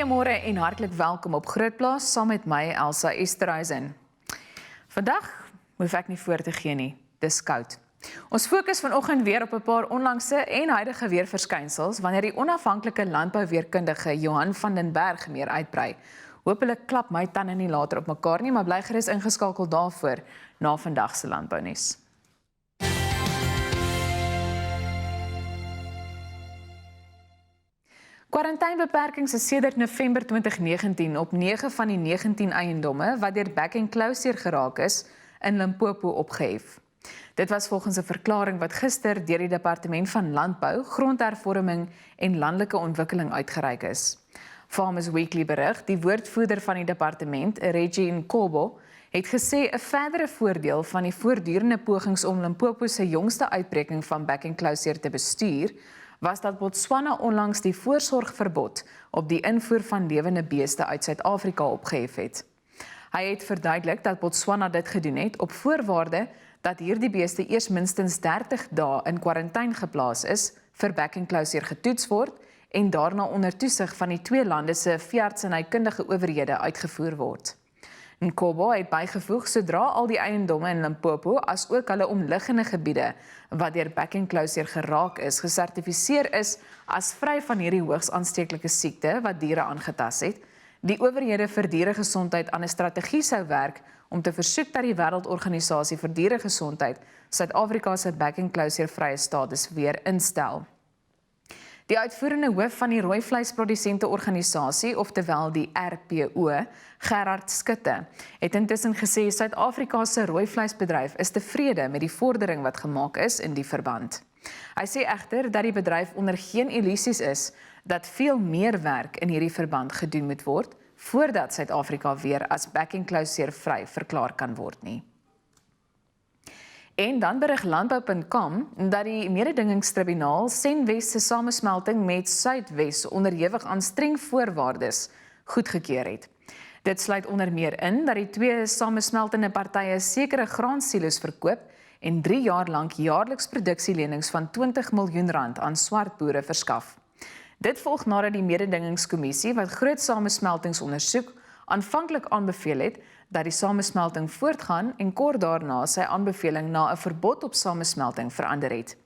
Goeiemôre en hartlik welkom op Grootplaas saam met my Elsa Esterhuizen. Vandag hoef ek nie voor te gee nie, dis koud. Ons fokus vanoggend weer op 'n paar onlangse en huidige weerverskynsels wanneer die onafhanklike landbouweerkundige Johan van den Berg meer uitbrei. Hoopelik klap my tande nie later op mekaar nie, maar bly gerus ingeskakel daarvoor na vandag se landbounuus. Quarantainebeperkings is sedert November 2019 op 9 van die 19 eiendomme wat deur back and closure geraak is in Limpopo opgehef. Dit was volgens 'n verklaring wat gister deur die Departement van Landbou, Grondhervorming en Landelike Ontwikkeling uitgereik is. Farmers Weekly berig, die woordvoerder van die departement, Reggie Nkobo, het gesê 'n verdere voordeel van die voortdurende pogings om Limpopo se jongste uitbreking van back and closure te bestuur, was dat Botswana onlangs die voorsorgverbod op die invoer van lewende beeste uit Suid-Afrika opgehef het. Hy het verduidelik dat Botswana dit gedoen het op voorwaarde dat hierdie beeste eers minstens 30 dae in kwarantyne geplaas is, vir back and closure getoets word en daarna onder toesig van die twee lande se veeartsenykundige owerhede uitgevoer word. Nkobo het bygevoeg sodra al die eiendomme in Limpopo as ook hulle omliggende gebiede wat deur back and closure geraak is, gesertifiseer is as vry van hierdie hoogs aansteeklike siekte wat diere aangetast het, die owerhede vir dieregesondheid aan 'n strategie sou werk om te versoek dat die Wêreldorganisasie vir Dieregesondheid Suid-Afrika se back and closure vrye status weer instel. Die uitvoerende hoof van die rooi vleisprodusente organisasie, oftewel die RPO, Gerard Skutte, het intussen gesê Suid-Afrika se rooi vleisbedryf is tevrede met die vordering wat gemaak is in die verband. Hy sê egter dat die bedryf onder geen illusies is dat veel meer werk in hierdie verband gedoen moet word voordat Suid-Afrika weer as back and closure vry verklaar kan word nie. En dan berig landbou.com dat die mededingingstribunaal Senwes se samesmelting met Suidwes onderhewig aan streng voorwaardes goedgekeur het. Dit sluit onder meer in dat die twee samesmeltende partye sekere graansilo's verkoop en 3 jaar lank jaarliks produksielenings van R20 miljoen aan swart boere verskaf. Dit volg nadat die mededingingskommissie wat groot samesmeltings ondersoek aanvanklik aanbeveel het dat die samesmelting voortgaan en kort daarna sy aanbeveling na 'n verbod op samesmelting verander het.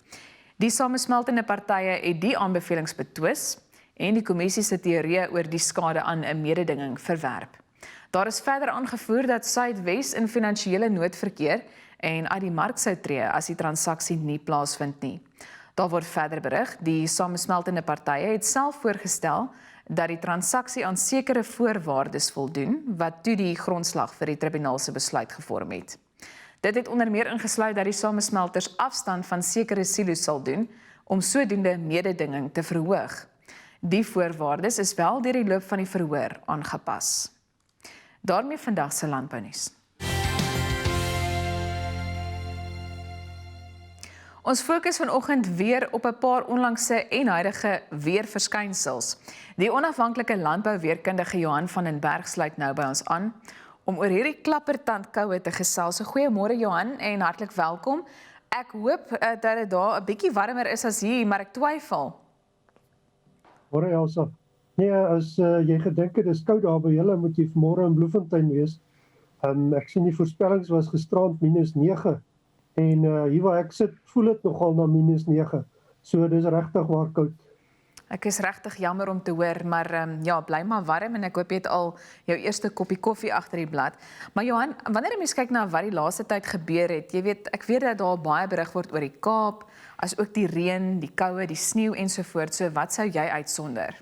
Die samesmeltende partye het die aanbevelings betwis en die kommissie se teorieë oor die skade aan 'n mededinging verwerp. Daar is verder aangevoer dat Suidwes in finansiële nood verkeer en uit die mark sou tree as die transaksie nie plaasvind nie. Daar word verder berig, die samesmeltende partye het self voorgestel dat die transaksie aan sekere voorwaardes voldoen, wat toe die grondslag vir die tribunaal se besluit gevorm het. Dit het onder meer ingesluit dat die samesmelters afstand van sekere silo's sal doen, om sodoende mededinging te verhoog. Die voorwaardes is wel deur die loop van die verhoor aangepas. Daarmee vandag se landbounuus. Ons fokus vanoggend weer op 'n paar onlangse en huidige weerverskynsels. Die onafhanklike landbouweerkundige Johan van den Berg sluit nou by ons aan om oor hierdie klappertandkoue te gesels. So goeiemôre Johan en hartlik welkom. Ek hoop dat dit daar 'n bietjie warmer is as hier, maar ek twyfel. Môre Elsa. Nee, as jy gedink het dis koud daar by julle, moet jy vanmôre in Bloemfontein wees. Ek sien die voorspellings was gisterand -9 en hier waar ek sit, voel dit nogal na -9. So dis regtig waar koud. Ek is regtig jammer om te hoor, maar ja, bly maar warm en ek hoop jy het al jou eerste koppie koffie agter die blad. Maar Johan, wanneer 'n mens kyk na wat die laaste tyd gebeur het, jy weet, ek weet dat daar baie berig word oor die Kaap, as ook die reën, die koue, die sneeu ensovoorts. So wat sou jy uitsonder?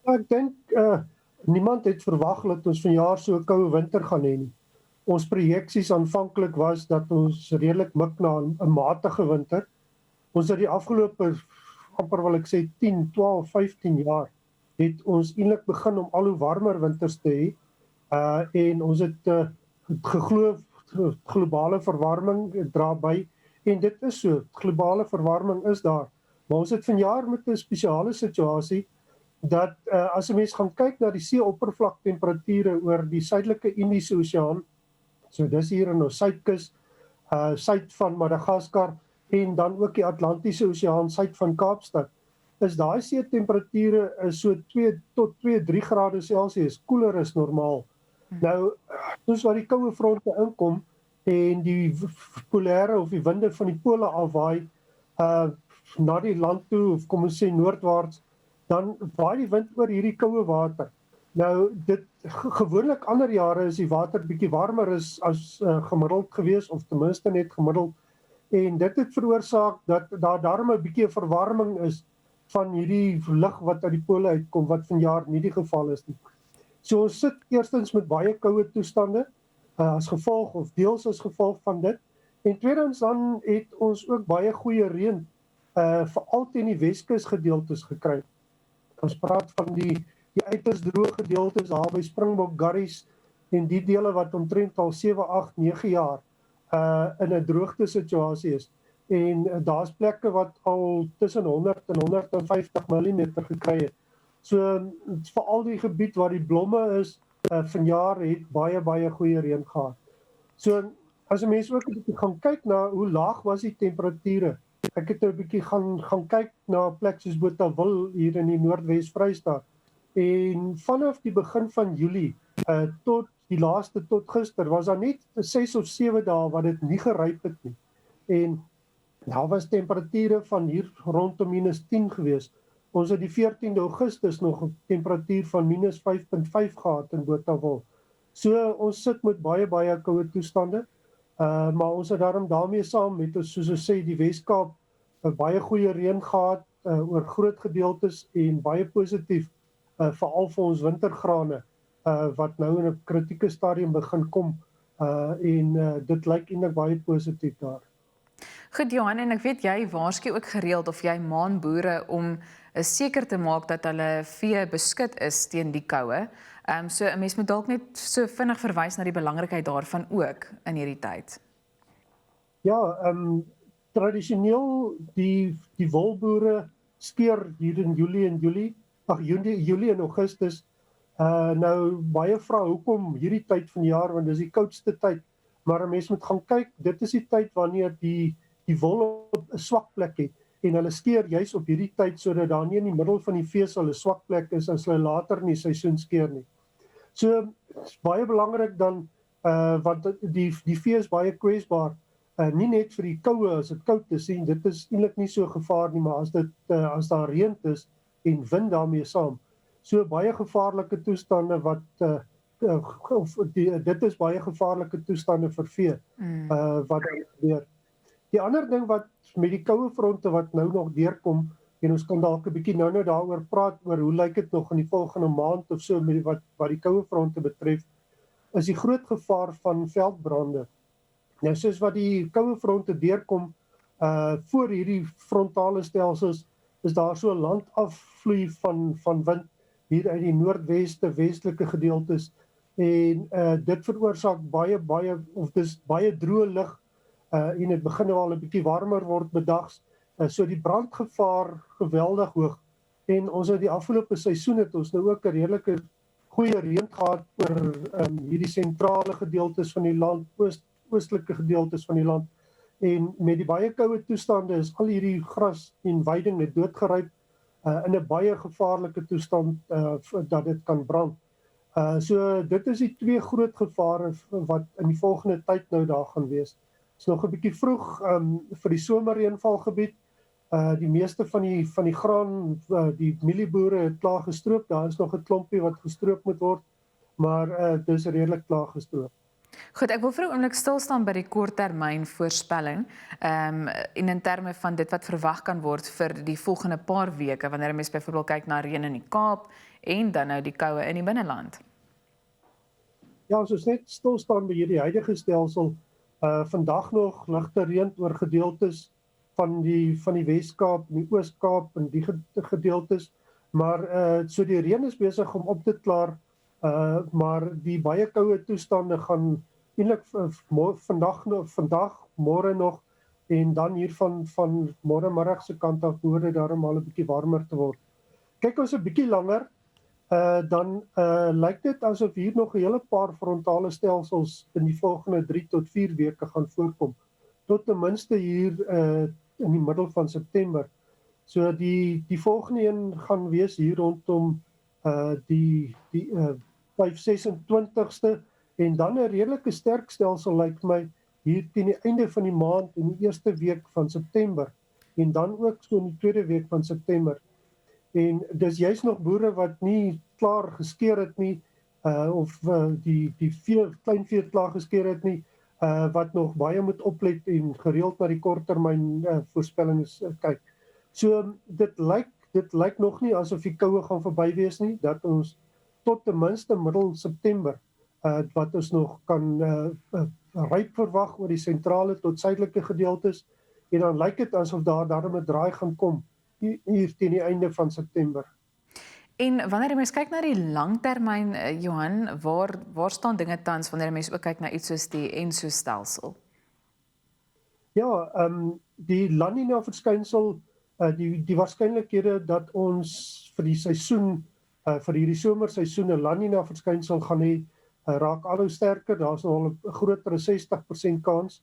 Ek dink niemand het verwag dat ons vanjaar so 'n koue winter gaan hê nie. Ons projeksies aanvanklik was dat ons redelik mik na 'n matige winter. Ons het die afgelope amper wil ek sê 10, 12, 15 jaar het ons eintlik begin om al hoe warmer winters te hê. En ons het geglo globale verwarming dra by en dit is so, globale verwarming is daar. Maar ons het vanjaar met 'n spesiale situasie dat as 'n mens gaan kyk na die seeoppervlaktemperature oor die suidelike Indiese Oseaan, so dis hier in ons suidkus, suid van Madagaskar en dan ook die Atlantiese Oseaan suid van Kaapstad, is daai see temperature is so 2 tot 2-3 grade Celsius koeler as normaal. Nou, soos wat die koue fronte inkom en die polêre of die winde van die pole afwaai na die land toe of kom ons sê noordwaarts, dan waai die wind oor hierdie koue water. Nou dit gewoonlik ander jare is die water bietjie warmer as gemiddeld gewees of ten minste net gemiddeld en dit het veroorsaak dat daar daarom 'n bietjie verwarming is van hierdie lug wat uit die pole uitkom wat vanjaar nie die geval is nie. So ons sit eerstens met baie koue toestande as gevolg of deels as gevolg van dit en tweedens dan het ons ook baie goeie reën veral teen die Weskus gedeeltes gekry. Ons praat van die uiters droë gedeeltes daar by Springbok, Garries en die dele wat omtrent al 7, 8, 9 jaar in 'n droogte situasie is. En daar's plekke wat al tussen 100 en 150 mm gekry het. So veral die gebied waar die blomme is, vanjaar het baie goeie reën gehad. So as 'n mens ook 'n bietjie gaan kyk na hoe laag was die temperature. Ek het 'n bietjie gaan kyk na 'n plek soos Botawil hier in die Noordwes Vrystaat. En vanaf die begin van Julie tot die laaste tot gister was daar net 6 of 7 dae wat dit nie geryp het nie. En daar was temperature van hier rondom -10 gewees. Ons het die 14de Augustus nog 'n temperatuur van -5.5 gehad in Botawil. So ons sit met baie koue toestande. Maar ons het daarmee saam met ons soos ons sê die Weskaap baie goeie reën gehad oor groot gedeeltes en baie positief veral vir ons wintergrane wat nou in 'n kritieke stadium begin kom en dit lyk eintlik baie positief daar. Goed Johan, en ek weet jy waarsku ook gereeld of jy maan boere om seker te maak dat hulle vee beskut is teen die koue. So 'n mens moet dalk net so vinnig verwys na die belangrikheid daarvan ook in hierdie tyd. Ja, tradisioneel die wolboere skeer hier in Julie en Augustus. Nou baie vra hoekom hierdie tyd van die jaar want dis die koudste tyd. Maar 'n mens moet gaan kyk, dit is die tyd wanneer die wol op 'n swak plek het en hulle skeer juis op hierdie tyd sodat daar nie in die middel van die vesel 'n swak plek is as hulle later in die seisoen skeer nie. So is baie belangrik dan want die vee is baie kwesbaar. Nie net vir die koue as dit koud is nie, dit is eintlik nie so gevaar nie, maar as daar reën is en wind daarmee saam. So baie gevaarlike toestande wat dit is baie gevaarlike toestande vir vee wat gebeur. Die ander ding wat met die koue fronte wat nou nog deurkom en ons kan dalk 'n bietjie nou daaroor praat oor hoe lyk dit nog in die volgende maand of so met wat die koue fronte betref, is die groot gevaar van veldbrande. Nou soos wat die koue fronte deurkom voor hierdie frontale stelsels is daar so 'n landafvloei van wind hier uit die noordweste westelike gedeeltes en dit veroorsaak baie droë lug en dit begin nou al 'n bietjie warmer word bedags. So die brandgevaar geweldig hoog en ons het die afgelope seisoen het ons nou ook 'n redelike goeie reën gehad oor hierdie sentrale gedeeltes van die land, oostelike gedeeltes van die land en met die baie koue toestande is al hierdie gras en weiding het doodgeryp in 'n baie gevaarlike toestand dat dit kan brand. So dit is die twee groot gevare wat in die volgende tyd nou daar gaan wees. Is nog 'n bietjie vroeg vir die somerreënvalgebied. Die meeste van die graan, die mielieboere het klaar gestroop. Daar is nog 'n klompie wat gestroop moet word, maar dit is redelik klaar gestroop. Goed, ek wil vir 'n oomblik stil staan by die korttermyn voorspelling en in terme van dit wat verwag kan word vir die volgende paar weke wanneer 'n mens byvoorbeeld kyk na reën in die Kaap en dan nou die koue in die binneland. Ja, as ons net stil staan by hierdie huidige stelsel, vandag nog ligte reën oor gedeeltes van die Wes-Kaap en die Oos-Kaap en die gedeeltes, maar so die reën is besig om op te klaar, maar die baie koue toestande gaan eintlik vandag, môre nog en dan hier van môre middag se kant af behoort dit daarom al 'n bietjie warmer te word. Kyk ons 'n bietjie langer, dan lyk dit asof hier nog 'n hele paar frontale stelsels in die volgende 3 tot 4 weke gaan voorkom, tot ten minste hier in die middel van September. So die volgende een gaan wees hier rondom die 5/26ste en dan 'n redelike sterk stelsel lyk my hier teen die einde van die maand in die eerste week van September en dan ook so in die tweede week van September. En dis juist nog boere wat nie klaar geskeer het nie of die kleinvee klaar geskeer het nie wat nog baie moet oplet en gereeld na die korttermyn voorspellings kyk. So dit lyk nog nie asof die koue gaan verby wees nie, dat ons tot ten minste middel September wat ons nog kan ryp verwag oor die sentrale tot suidelike gedeeltes en dan lyk dit asof daar daarom 'n draai gaan kom hier teen die einde van September. En wanneer jy mens kyk na die langtermyn, Johan, waar staan dinge tans wanneer jy mens ook kyk na iets soos die ENSO-stelsel? Ja, die La Nina verskynsel, die waarskynlikhede dat ons vir die seisoen, vir hierdie somerseisoen 'n La Nina verskynsel gaan hê, raak al hoe sterker. Daar's nou al 'n groter 60% kans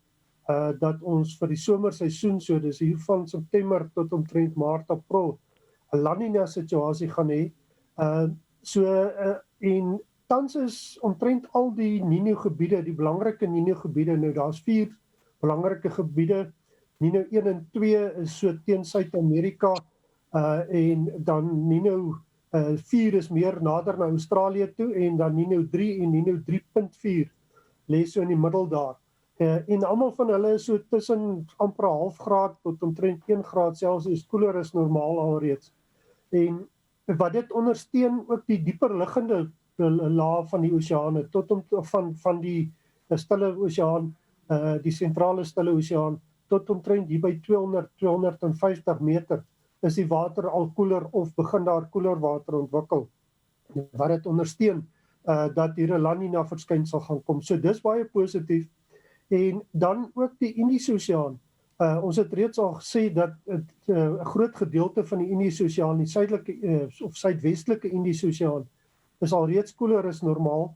dat ons vir die somerseisoen, so dis hier van September tot omtrent Maart, April, 'n La Nina situasie gaan hê. En tans is omtrent al die Nino gebiede, die belangrike Nino gebiede, nou daar's 4 belangrike gebiede. Nino 1 en 2 is so teen Suid-Amerika en dan Nino 4 is meer nader na Australië toe en dan Nino 3 en Nino 3.4 lê so in die middel daar. En almal van hulle is so tussen amper 0.5 graad tot omtrent 1 graad Celsius koeler as normaal alreeds. En wat dit ondersteun ook die dieper liggende laag van die oseane tot van die stille oseaan, die sentrale stille oseaan tot omtrent hier by 200-250 meter is die water al koeler of begin daar koeler water ontwikkel. Wat dit ondersteun dat hier 'n La Nina verskynsel gaan kom. So dis baie positief. En dan ook die Indiese Oseaan. Ons het reeds al gesê dat 'n groot gedeelte van die Indiese Oseaan, die suidelike of suidwestelike Indiese Oseaan, is al reeds koeler as normaal.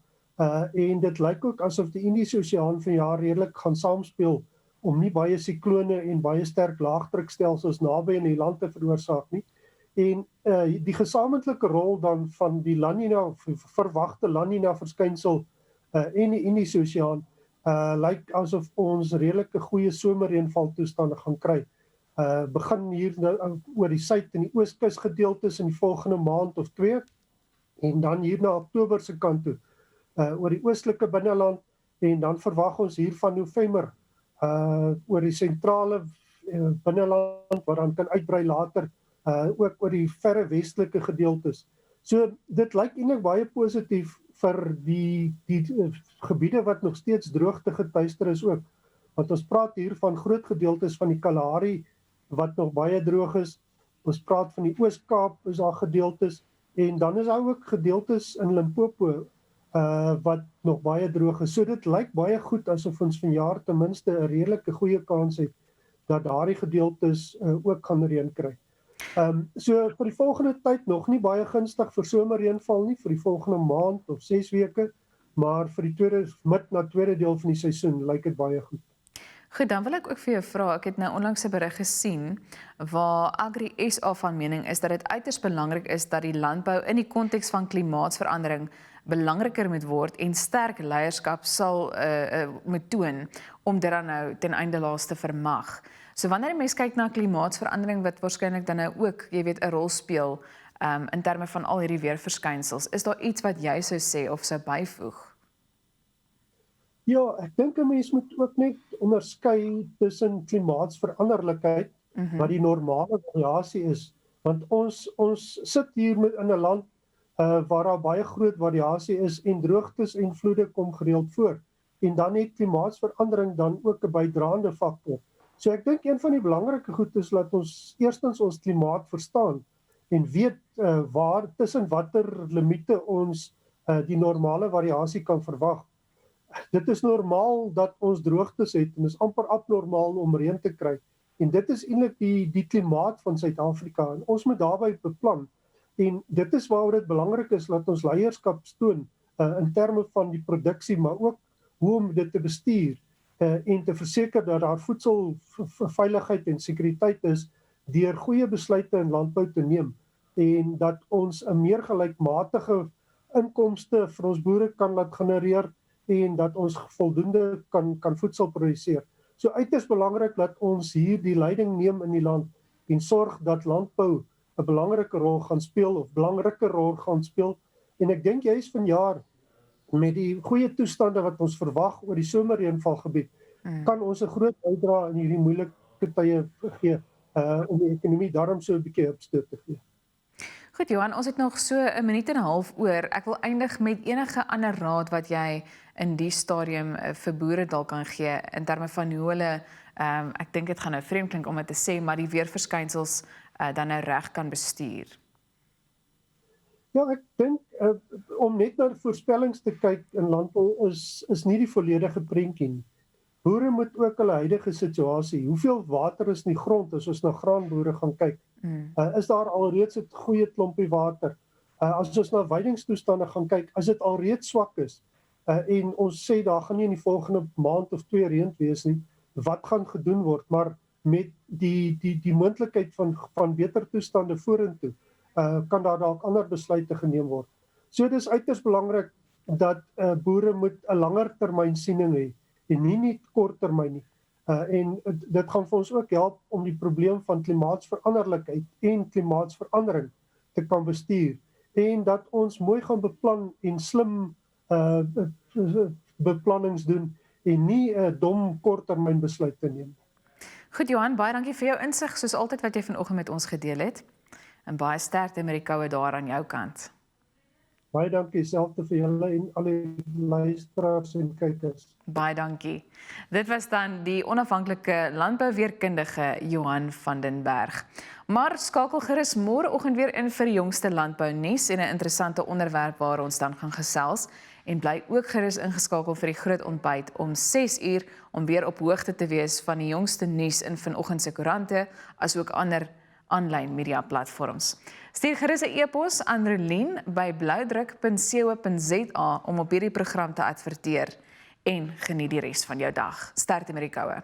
En dit lyk ook asof die Indiese Oseaan vanjaar redelik gaan saamspeel om nie baie siklone en baie sterk laagdrukstelsels naby in die land te veroorsaak nie. En die gesamentlike rol dan van die La Nina, verwagte La Nina verskynsel en die Indiese Oseaan lyk asof ons redelike goeie somerreënval toestande gaan kry. Begin hier nou oor die suid en die ooskus gedeeltes in die volgende maand of 2 en dan hier na Oktober se kant toe oor die oostelike binneland en dan verwag ons hier van November oor die sentrale binneland wat dan kan uitbrei later ook oor die verre westelike gedeeltes. So dit lyk eintlik baie positief vir die gebiede wat nog steeds droogte getuister is ook. Want ons praat hier van groot gedeeltes van die Kalahari wat nog baie droog is. Ons praat van die Oos-Kaap is daar gedeeltes en dan is daar ook gedeeltes in Limpopo wat nog baie droog is. So dit lyk baie goed asof ons vanjaar ten minste 'n redelike goeie kans het dat daardie gedeeltes ook gaan reën kry. So vir die volgende tyd nog nie baie gunstig vir somerreënval nie vir die volgende maand of 6 weke, maar vir die tweede deel van die seisoen lyk dit baie goed. Goed, dan wil ek ook vir jou vra, ek het nou onlangs 'n berig gesien waar Agri SA van mening is dat dit uiters belangrik is dat die landbou in die konteks van klimaatsverandering belangriker moet word en sterk leierskap sal moet toon om dit dan nou ten einde laas te vermag. So wanneer jy mens kyk na klimaatsverandering wat waarskynlik dan nou ook, jy weet, 'n rol speel in terme van al hierdie weerverskynsels, is daar iets wat jy sou sê of sou byvoeg? Ja, ek dink 'n mens moet ook net onderskei tussen klimaatsveranderlikheid wat die normale variasie is, want ons sit hier in 'n land waar daar baie groot variasie is en droogtes en vloede kom gereeld voor. En dan het klimaatsverandering dan ook 'n bydraende faktor. So ek dink een van die belangrike goed is dat ons eerstens ons klimaat verstaan en weet waar tussen watter limite ons die normale variasie kan verwag. Dit is normaal dat ons droogtes het en is amper abnormaal om reën te kry. En dit is eintlik die klimaat van Suid-Afrika en ons moet daarby beplan. En dit is waaroor dit belangrik is dat ons leierskap toon in terme van die produksie, maar ook hoe om dit te bestuur en te verseker dat daar voedselveiligheid en sekuriteit is deur goeie besluite in landbou te neem en dat ons 'n meer gelykmatige inkomste vir ons boere kan laat genereer en dat ons voldoende kan voedsel produseer. So uiters belangrik dat ons hier die leiding neem in die land en sorg dat landbou 'n belangrike rol gaan speel of belangriker rol gaan speel. En ek dink juis vanjaar met die goeie toestande wat ons verwag oor die somerreënvalgebied, kan ons 'n groot bydrae in hierdie moeilike tye gee om die ekonomie daarom so 'n bietjie opstoot te gee. Goed Johan, ons het nog so 'n minuut en 'n half oor. Ek wil eindig met enige ander raad wat jy in die stadium vir boere dalk kan gee in terme van hoe hulle, ek dink dit gaan nou vreemd klink om dit te sê, maar die weerverskynsels dan nou reg kan bestuur. Ja, ek dink om net na voorspellings te kyk in landbou is nie die volledige prentjie nie. Boere moet ook hulle huidige situasie, hoeveel water is in die grond as ons na graanboere gaan kyk. Is daar alreeds 'n goeie klompie water? As ons na weidingstoestande gaan kyk, as dit alreeds swak is en ons sê daar gaan nie in die volgende maand of 2 reën wees nie, wat gaan gedoen word? Maar met die moontlikheid van beter toestande vorentoe, kan daar dalk ander besluite geneem word. So dis uiters belangrik dat boere moet 'n langer termyn siening hê en nie korttermyn nie. En dit gaan vir ons ook help om die probleem van klimaatsveranderlikheid en klimaatsverandering te kan bestuur en dat ons mooi gaan beplan en slim beplannings doen en nie 'n dom korttermyn besluit te neem. Goed Johan, baie dankie vir jou insig soos altyd wat jy vanoggend met ons gedeel het. En baie sterkte met die koue daar aan jou kant. Baie dankie selfs vir julle en al die luisteraars en kykers. Baie dankie. Dit was dan die onafhanklike landbouweerkundige Johan van den Berg. Maar skakel gerus môreoggend weer in vir die jongste landbounuus en 'n interessante onderwerp waar ons dan gaan gesels. En bly ook gerus ingeskakel vir die groot ontbyt om 6uur om weer op hoogte te wees van die jongste nuus in vanoggend se koerante, asook ander aanlyn media platforms. Stuur gerus 'n e-pos aan Rolien@bloudruk.co.za om op hierdie program te adverteer en geniet die res van jou dag. Sterkte met die koue.